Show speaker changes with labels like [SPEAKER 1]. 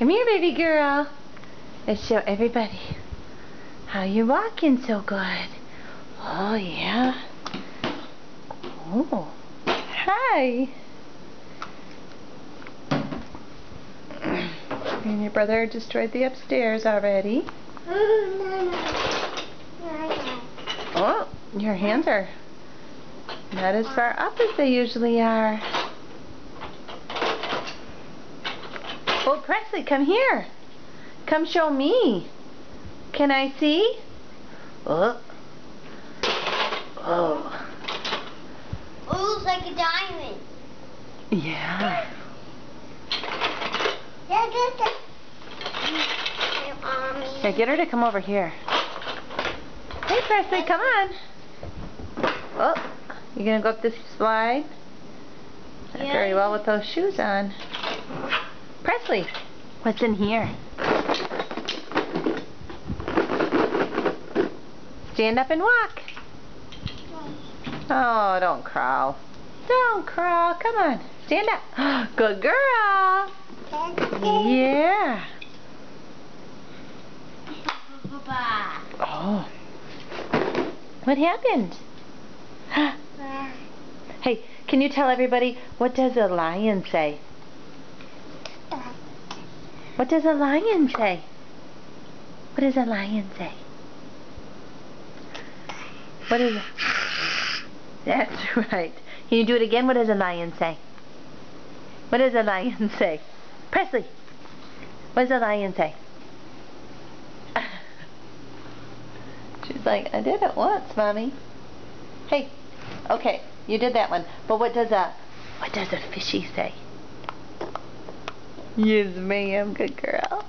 [SPEAKER 1] Come here, baby girl. Let's show everybody how you're walking so good. Oh, yeah. Oh, hi. And your brother destroyed the upstairs already. Oh, your hands are not as far up as they usually are. Oh, Presley, come here. Come show me. Can I see? Oh. Oh.
[SPEAKER 2] Oh, looks like a diamond.
[SPEAKER 1] Yeah. Here, get her to come over here. Hey, Presley, come on. Oh, you gonna go up this slide? Not very well with those shoes on. Presley, what's in here? Stand up and walk. Oh, don't crawl. Don't crawl. Come on. Stand up. Good girl. Yeah. Oh. What happened? Hey, can you tell everybody, what does a lion say? What does a lion say? What does a lion say? What is it? That's right. Can you do it again? What does a lion say? What does a lion say? Presley, what does a lion say? She's like, I did it once, Mommy. Hey, okay, you did that one. But what does a fishy say? Yes, ma'am. Good girl.